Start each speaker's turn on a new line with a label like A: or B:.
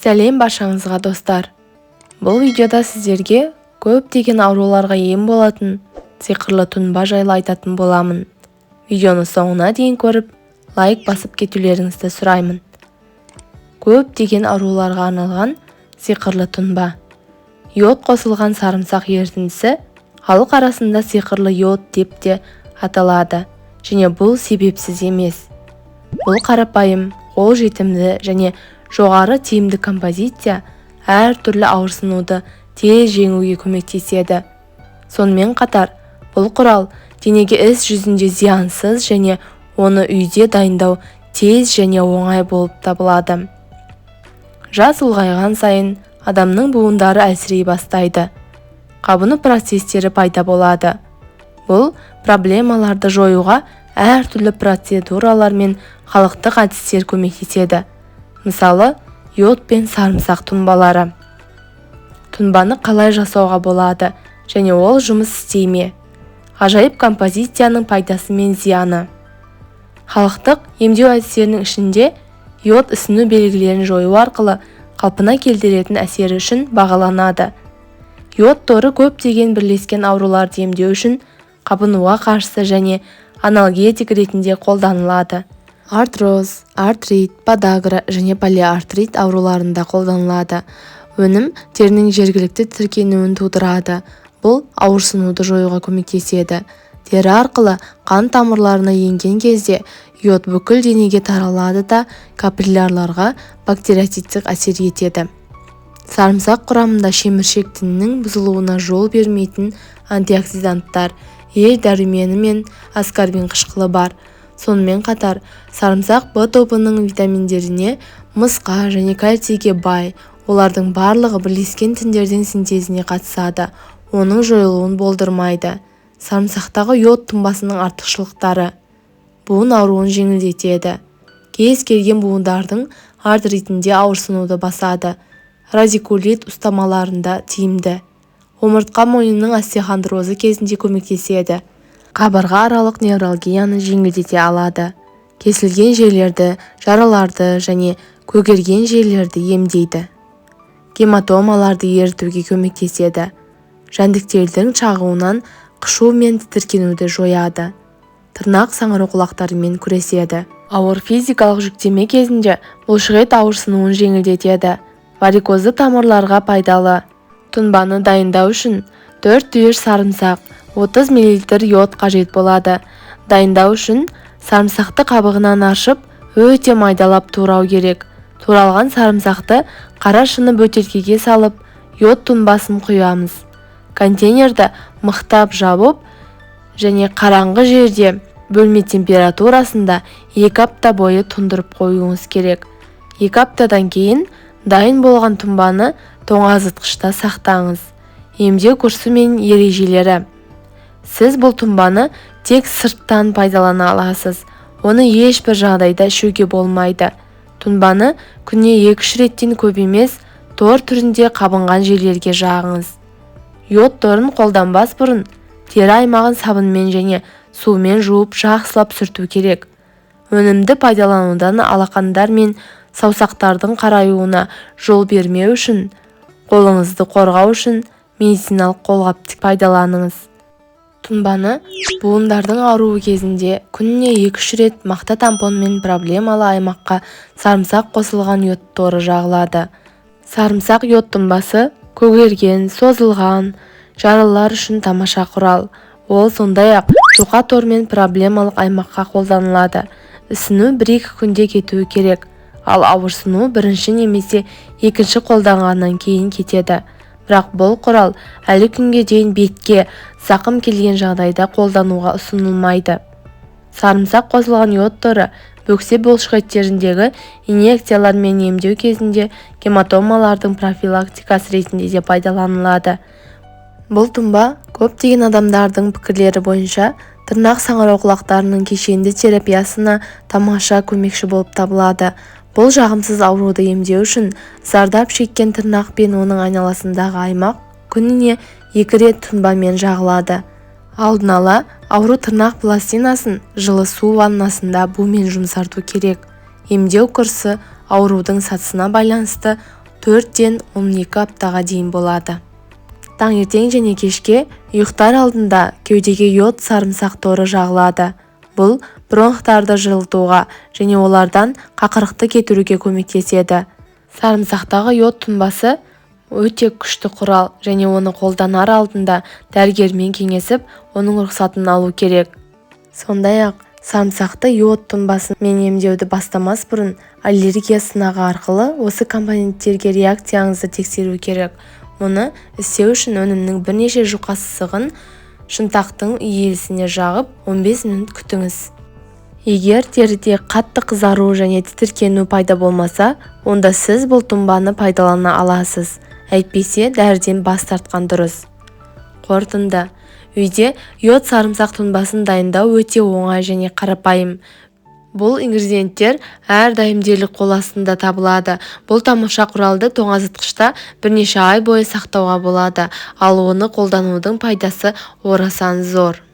A: Сәлем баршаңызға достар. Бұл видеода сіздерге көптеген ауруларға ем болатын сиқырлы тұнба жайлы айтатын боламын. Видеоны соңына дейін көріп, лайк басып кетулеріңізді сұраймын. Көптеген ауруларға арналған сиқырлы тұнба. Йод қосылған сарымсақ ерітіндісі халық арасында сиқырлы йод деп те аталады, және бұл себепсіз емес. Бұл қарапайым, қолжетімді және жоғары тиімді композиция әр түрлі ауырсынуды тез жеңуге көмектеседі. Сонымен қатар, бұл құрал денеге іс жүзінде зиянсыз және оны үйде дайындау тез және оңай болып табылады. Жас ұлғайған сайын адамның буындары әлсірей бастайды. Қабыну процестері пайда болады. Бұл проблемаларды жоюға әр түрлі процедуралар мен халықтық әдістер көмектеседі. Мысалы, йод пен сарымсақ тұнбалары. Тұнбаны қалай жасауға болады және ол жұмыс істей ме? Ғажайып композицияның пайдасы мен зияны. Халықтық емдеу әдістерінің ішінде йод ісіну белгілерін жою арқылы қалпына келтіретін әсері үшін бағаланады. Йод торы көптеген бірлескен ауруларды емдеу үшін қабынуға қарсы және анальгетик ретінде қолданылады. Артроз, артрит, подагра және полиартрит ауруларында қолданылады. Өнім терінің жергілікті тіркенуін тудырады. Бұл ауырсынуды жоюға көмектеседі. Тері арқылы қан тамырларына енген кезде йод бүкіл денеге таралады да капиллярларға бактериоциттік әсер етеді. Сарымсақ құрамында шеміршек тінінің бұзылуына жол бермейтін антиоксиданттар, Е дәрумені мен аскорбин қышқылы бар. Сонымен қатар, сарымсақ Б тобының витаминдеріне, мысқа және кальцийге бай. Олардың барлығы бірлескен тіндердің синтезіне қатысады, оның жойылуын болдырмайды. Сарымсақтағы йод тұнбасының артықшылықтары. Буын ауруын жеңілдетеді. Кез келген буындардың артритінде ауырсынуды басады. Радикулит ұстамаларында тиімді. Омыртқа мойнының остеохондрозы кезінде көмектеседі. Қабырға аралық невралгияны жеңілдете алады. Кесілген жерлерді, жараларды және көгерген жерлерді емдейді. Гематомаларды ерітуге көмектеседі. Жәндіктердің шағуынан қышу мен тітіркенуді жояды. Тырнақ саңырауқұлақтарымен күреседі. Ауыр физикалық жүктеме кезінде бұлшықет ауырсынуын жеңілдетеді. Варикозды тамырларға пайдалы. Тұнбаны дайындау үшін 4 түйір сарымсақ, 30 мл йод қажет болады. Дайындау үшін сарымсақты қабығынан аршып, өте майдалап турау керек. Туралған сарымсақты қара шыны бөтелкеге салып, йод тұнбасын құямыз. Контейнерді мықтап жабып және қараңғы жерде бөлме температурасында 2 апта бойы тұндырып қоюыңыз керек. 2 аптадан кейін дайын болған тұнбаны тоңазытқышта сақтаңыз. Емдеу курсы мен ережелері. Сіз бұл тұнбаны тек сырттан пайдалана аласыз. Оны ешбір жағдайда ішуге болмайды. Тұнбаны күніне 2-3 реттен көп емес, тор түрінде қабынған жерлерге жағыңыз. Йод торын қолданбас бұрын тері аймағын сабынмен және сумен жуып жақсылап сүрту керек. Өнімді пайдаланудан алақандар мен саусақтардың қараюына жол бермеу үшін, қолыңызды қорғау үшін медициналық қолғап пайдаланыңыз. Тұнбаны буындардың ауруы кезінде күніне 2-3 рет мақта тампонмен проблемалы аймаққа сарымсақ қосылған йод торы жағылады. Сарымсақ йод тұнбасы көгерген, созылған жаралар үшін тамаша құрал. Ол сондай-ақ жұқа тормен проблемалық аймаққа қолданылады. Ісіну 1-2 күнде кетуі керек. Ал ауырсыну бірінші немесе екінші қолданғаннан кейін кетеді. Бірақ бұл құрал әлі күнге дейін бетке зақым келген жағдайда қолдануға ұсынылмайды. Сарымсақ қосылған йод торы бөксе бұлшықеттеріндегі инъекциялар мен емдеу кезінде гематомалардың профилактикасы ретінде де пайдаланылады. Бұл тұнба көптеген адамдардың пікірлері бойынша тырнақ саңырауқұлақтарының кешенді терапиясына тамаша көмекші болып табылады. Бұл жағымсыз ауруды емдеу үшін зардап шеккен тырнақ пен оның айналасындағы аймақ күніне 2 рет тұнбамен жағылады. Алдын ала ауру тырнақ пластинасын жылы су ваннасында бумен жұмсарту керек. Емдеу курсы аурудың сатысына байланысты 4-ден 12 аптаға дейін болады. Таңертең және кешке ұйықтар алдында кеудеге йод сарымсақ торы жағылады. Бұл бронхтарды жылытуға және олардан қақырықты кетіруге көмектеседі. Сарымсақтағы йод тұнбасы өте күшті құрал және оны қолданар алдында дәрігермен кеңесіп, оның рұқсатын алу керек. Сондай-ақ, сарымсақты йод тұнбасын мен емдеуді бастамас бұрын аллергия сынағы арқылы осы компоненттерге реакцияңызды тексеру керек. Мұны істеу үшін өнімнің бірнеше жұқа сызығын шынтақтың иілісіне жағып 15 минут күтіңіз. Егер теріде қатты қызару және тітіркену пайда болмаса, онда сіз бұл тұнбаны пайдалана аласыз. Әйтпесе дәріден бас тартқан дұрыс. Қорытынды. Үйде йод сарымсақ тұнбасын дайындау өте оңай және қарапайым. Бұл ингредиенттер әрдайым дерлік қол астында табылады. Бұл тамаша құралды тоңазытқышта бірнеше ай бойы сақтауға болады, ал оны қолданудың пайдасы орасан зор.